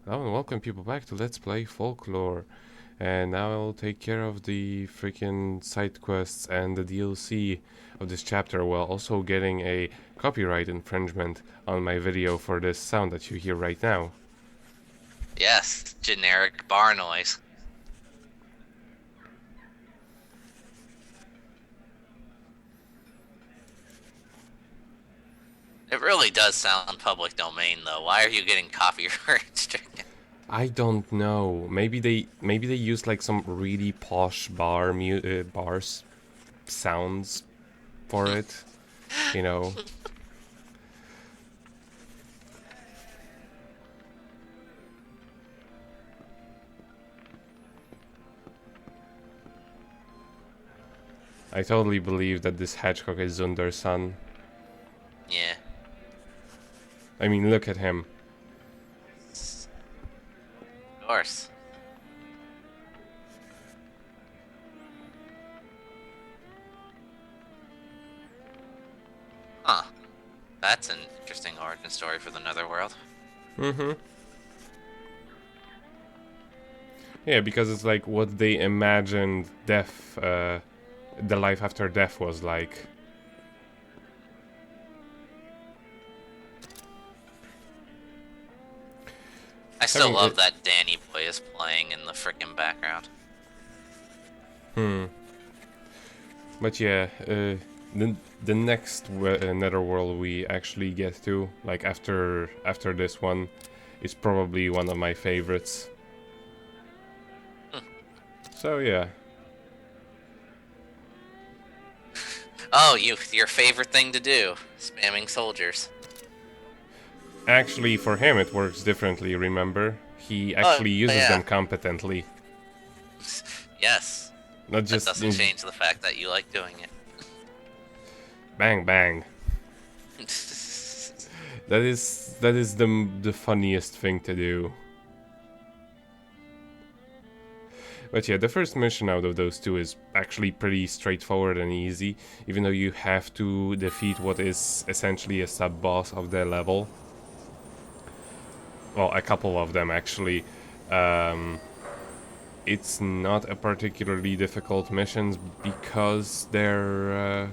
Hello and welcome people back to Let's Play Folklore. And now I'll take care of the freaking side quests and the DLC of this chapter while also getting a copyright infringement on my video for this sound that you hear right now. Yes, generic bar noise. It really does sound public domain, though. Why are you getting copyright stricken? I don't know. Maybe they use like some really posh bars sounds for it, you know. I totally believe that this hedgehog is Zunder's son. Yeah. I mean, look at him. Of course. Huh. That's an interesting origin story for the Netherworld. Mm-hmm. Yeah, because it's like what they imagined death, the life after death was like. I still love it. that Danny boy is playing in the frickin' background. But yeah, the next netherworld we actually get to, like after this one, is probably one of my favorites. So yeah. Oh, your favorite thing to do, spamming soldiers. Actually, for him it works differently, remember? He actually uses them competently. Yes. Not just That doesn't change the fact that you like doing it. Bang bang. That is the funniest thing to do. But yeah, the first mission out of those two is actually pretty straightforward and easy, even though you have to defeat what is essentially a sub-boss of the level. Well, a couple of them actually. It's not a particularly difficult missions because they're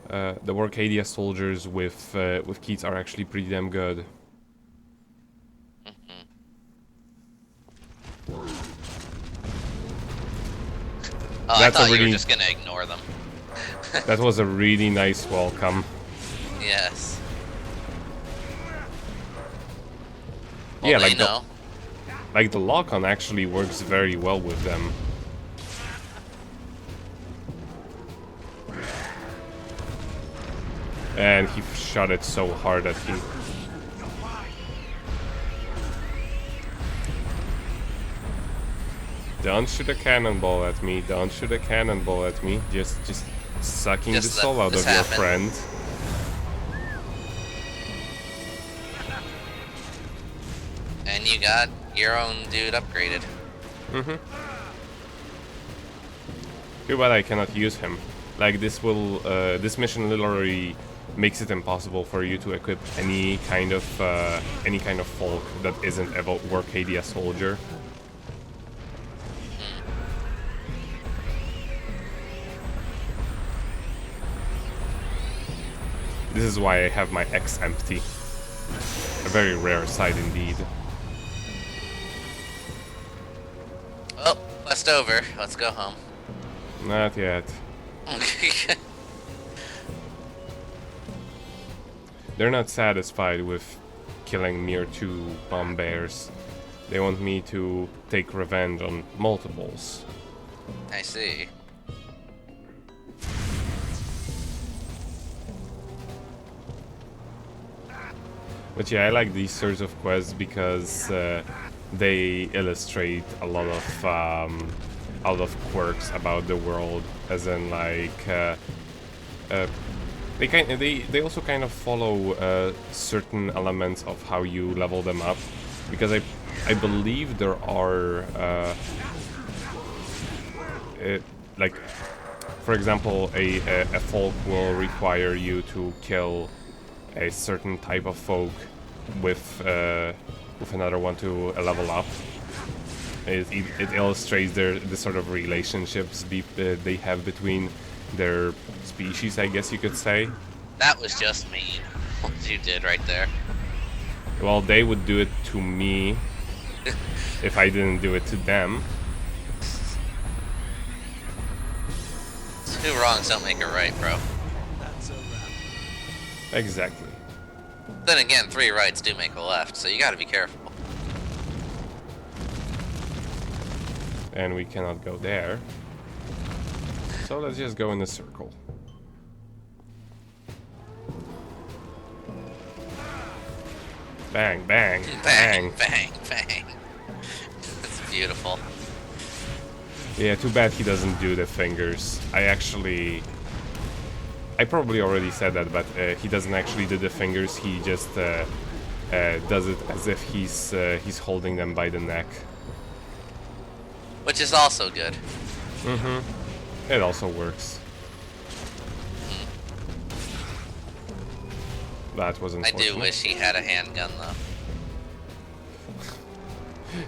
the Workadia soldiers with Keats are actually pretty damn good. Oh, I thought you were just gonna ignore them. That was a really nice welcome. Yes. Well, yeah, like the lock-on actually works very well with them. And he shot it so hard that he... Don't shoot a cannonball at me, don't shoot a cannonball at me. Just sucking the soul out of your friend. And you got your own dude upgraded. Too bad I cannot use him. Like this will, this mission literally makes it impossible for you to equip any kind of folk that isn't a Workadia soldier. This is why I have my X empty. A very rare sight indeed. Oh, quest over. Let's go home. Not yet. They're not satisfied with killing mere 2 bomb bears. They want me to take revenge on multiples. I see. But yeah, I like these sorts of quests because they illustrate a lot of quirks about the world, as in like they also kind of follow certain elements of how you level them up, because I believe there are like, for example, a folk will require you to kill a certain type of folk with with another one to level up. It illustrates the sort of relationships they have between their species, I guess you could say. That was just mean. What you did right there. Well, they would do it to me if I didn't do it to them. Two wrongs don't make a right, bro. Exactly. Then again, 3 rights do make a left, so you gotta be careful. And we cannot go there. So let's just go in a circle. Bang, bang, Bang, bang. bang, bang. That's beautiful. Yeah, too bad he doesn't do the fingers. I probably already said that, but he doesn't actually do the fingers. He just does it as if he's holding them by the neck. Which is also good. Mm-hmm. It also works. That was I unfortunate. do wish he had a handgun, though.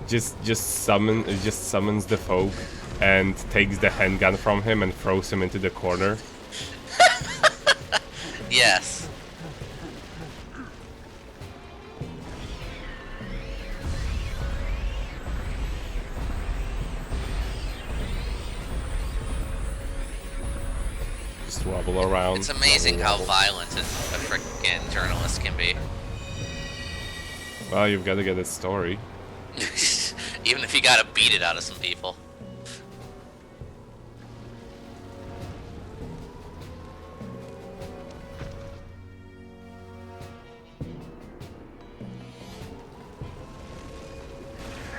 just summons the folk and takes the handgun from him and throws him into the corner. Yes. Just wobble around. It's amazing how wobble. violent a frickin' journalist can be. Well, you've got to get its story. Even if you gotta beat it out of some people.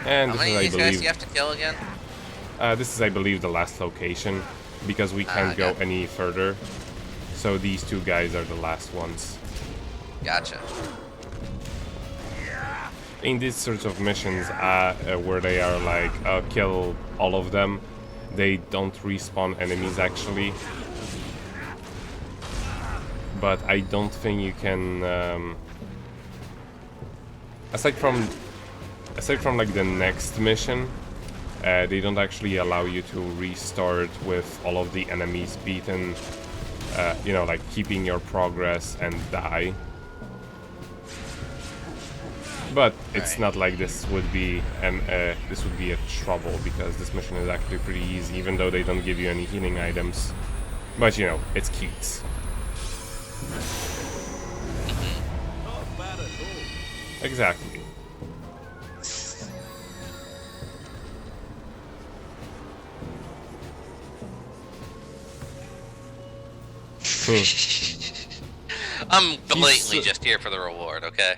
And How this many is, of I these guys do believe, you have to kill again? this is, I believe, the last location because we can't go okay. any further. So these 2 guys are the last ones. Gotcha. In these sorts of missions, where they are like kill all of them, they don't respawn enemies actually. But I don't think you can. Aside from like the next mission, they don't actually allow you to restart with all of the enemies beaten. You know, like keeping your progress and die. But it's Right. not like this would be a trouble because this mission is actually pretty easy, even though they don't give you any healing items. But you know, it's Keats. Exactly. I'm blatantly so- just here for the reward, okay?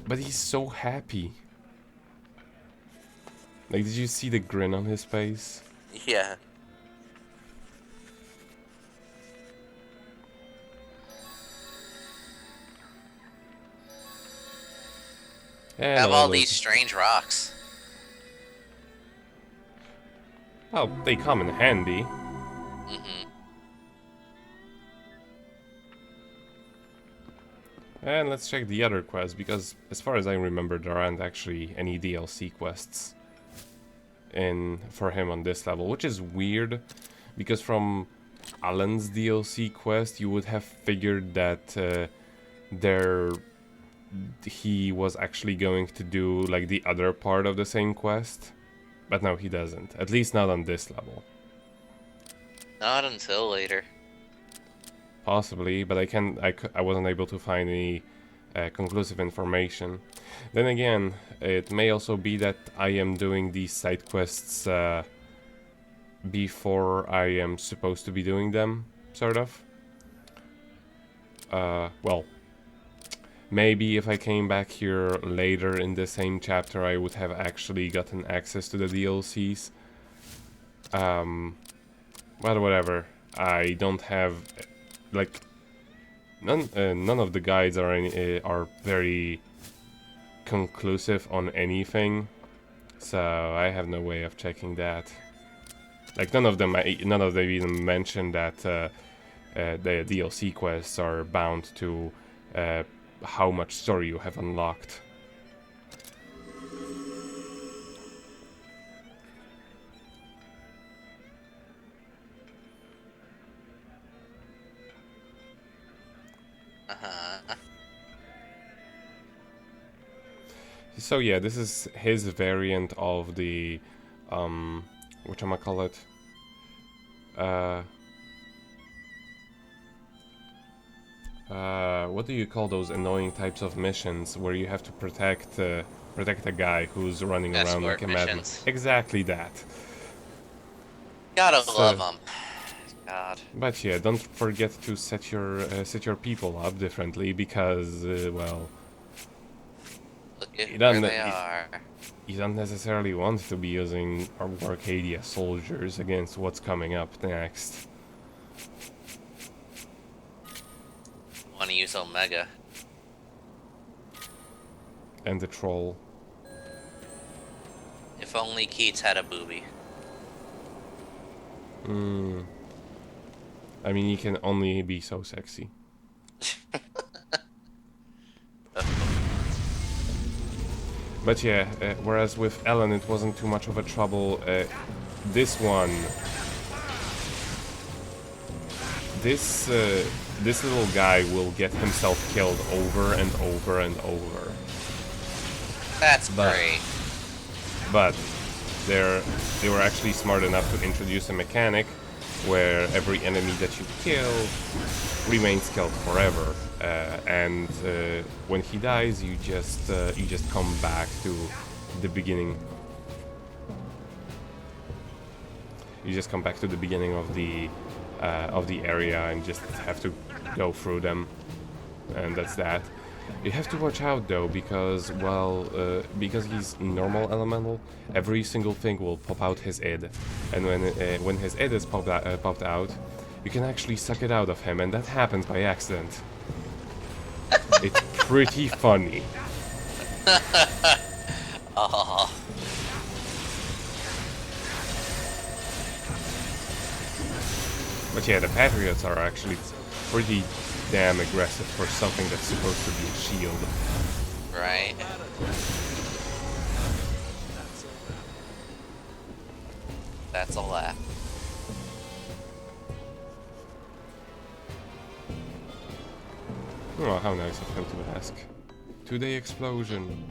But he's so happy. Like, did you see the grin on his face? Yeah. And Have all those- these strange rocks. Well, they come in handy. Mm-hmm. And let's check the other quests, because as far as I remember, there aren't actually any DLC quests for him on this level, which is weird, because from Alan's DLC quest, you would have figured that he was actually going to do like the other part of the same quest, but no, he doesn't. At least not on this level. Not until later. Possibly, but I wasn't able to find any conclusive information. Then again, it may also be that I am doing these side quests before I am supposed to be doing them, sort of. Well, maybe if I came back here later in the same chapter, I would have actually gotten access to the DLCs. But whatever, I don't have. Like, none of the guides are very conclusive on anything, so I have no way of checking that. Like, none of them even mention that the DLC quests are bound to how much story you have unlocked. Uh-huh. So yeah, this is his variant of the, whatchamacallit, uh, what do you call those annoying types of missions where you have to protect a guy who's running around like Escort a madman? missions. Exactly that. Gotta love So, them. God. but yeah, don't forget to set your people up differently because, well, Look at you where don't they are. you don't necessarily want to be using our Arcadia soldiers against what's coming up next. Want to use Omega. And the troll. If only Keats had a booby. I mean, he can only be so sexy. But yeah, whereas with Ellen it wasn't too much of a trouble, this one... This little guy will get himself killed over and over and over. That's great. But they were actually smart enough to introduce a mechanic where every enemy that you kill remains killed forever, and when he dies, you just come back to the beginning. You just come back to the beginning of the area and just have to go through them, and that's that. You have to watch out though, because, well, because he's normal elemental, every single thing will pop out his id, and when his id is popped out, you can actually suck it out of him, and that happens by accident. It's pretty funny. Oh. But yeah, the Patriots are actually pretty damn aggressive for something that's supposed to be a shield. Right. That's a laugh. Oh, how nice of him to ask. 2-day explosion.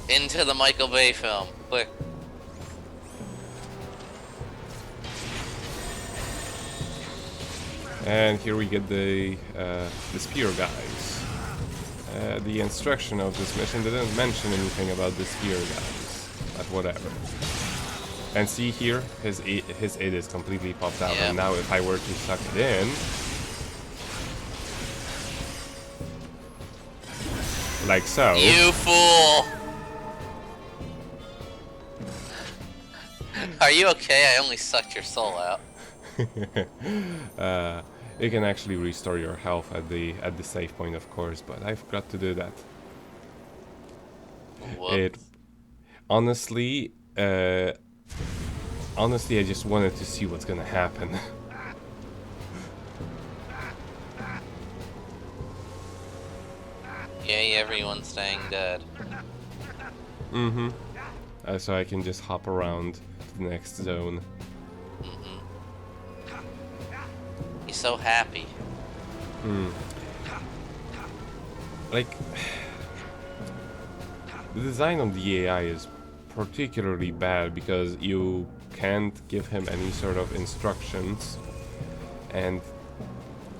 Into the Michael Bay film. Quick. And here we get the spear guys. The instruction of this mission didn't mention anything about the spear guys, but whatever. And see here, his id is completely popped out, Yeah. and now if I were to suck it in, like so. You fool! Are you okay? I only sucked your soul out. You can actually restore your health at the save point, of course, but I forgot to do that. Whoops. It honestly, I just wanted to see what's gonna happen. Yay, everyone's staying dead. Mm-hmm. So I can just hop around to the next zone. He's so happy. Like, the design of the AI is particularly bad because you can't give him any sort of instructions, and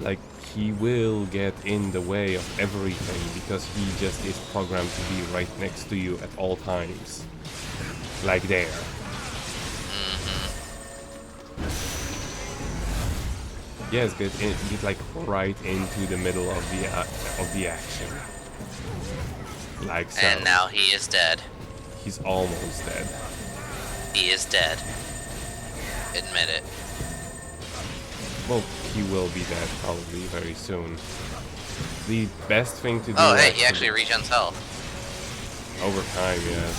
like he will get in the way of everything because he just is programmed to be right next to you at all times, like there. Yes, get like right into the middle of the action, like so. And now he is dead. He's almost dead. He is dead. Admit it. Well, he will be dead probably very soon. The best thing to do. Oh, hey, he actually regens health. Over time, yes.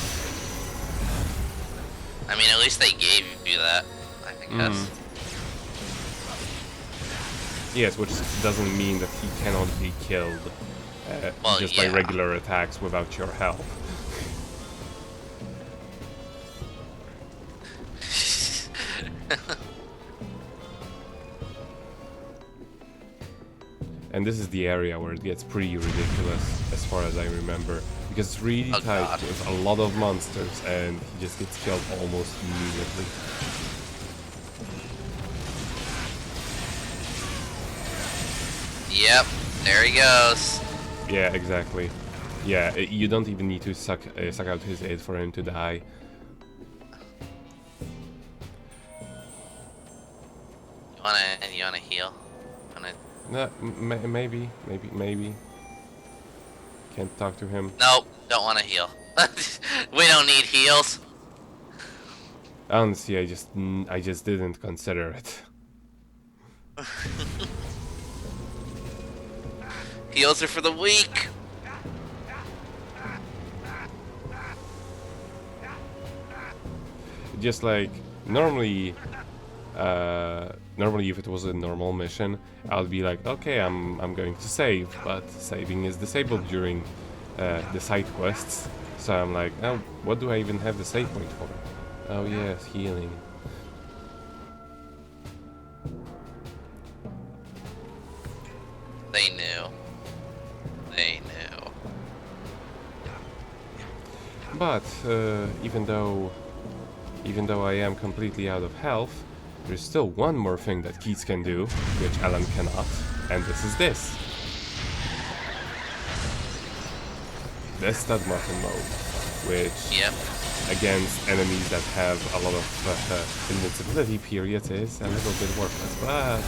I mean, at least they gave you that. I think that's. Yes, which doesn't mean that he cannot be killed Well, just yeah. by regular attacks without your help. And this is the area where it gets pretty ridiculous, as far as I remember. Because it's really Oh, tight God. with a lot of monsters, and he just gets killed almost immediately. Yep, there he goes. Yeah, exactly. Yeah, you don't even need to suck out his aid for him to die. You wanna heal? No, maybe. Can't talk to him. Nope, don't wanna heal. We don't need heals. Honestly, I just didn't consider it. Heals are for the weak. Just like normally, normally if it was a normal mission, I'll be like, okay, I'm going to save, but saving is disabled during the side quests. So I'm like, oh, what do I even have the save point for? Oh yes, healing. They knew. They knew. But even though I am completely out of health, there's still one more thing that Keats can do, which Alan cannot, and this is this. The stud muffin mode, which Yep. against enemies that have a lot of invincibility periods is a little bit worthless, but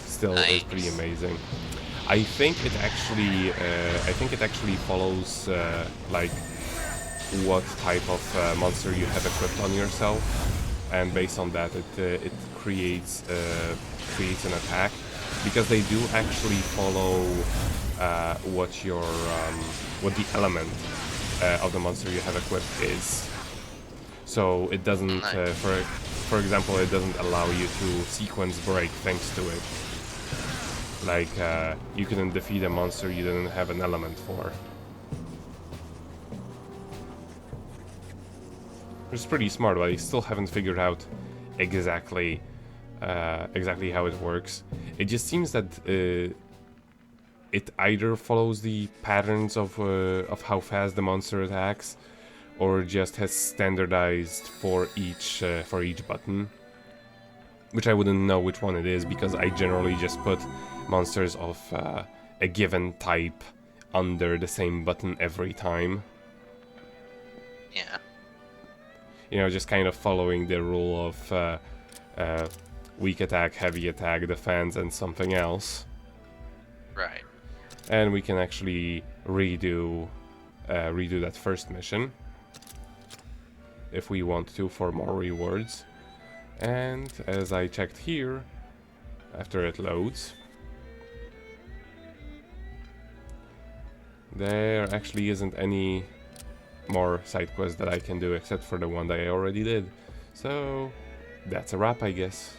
still is pretty Nice. amazing. I think it actually follows like what type of monster you have equipped on yourself, and based on that, it creates an attack, because they do actually follow what the element of the monster you have equipped is. So it doesn't, for example, it doesn't allow you to sequence break thanks to it. Like, you couldn't defeat a monster you didn't have an element for. It's pretty smart, but I still haven't figured out exactly how it works. It just seems that it either follows the patterns of how fast the monster attacks, or just has standardized for each button. Which I wouldn't know which one it is, because I generally just put monsters of a given type under the same button every time. Yeah. You know, just kind of following the rule of weak attack, heavy attack, defense, and something else. Right. And we can actually redo that first mission if we want to, for more rewards. And as I checked here, after it loads, there actually isn't any more side quests that I can do except for the one that I already did. So that's a wrap, I guess.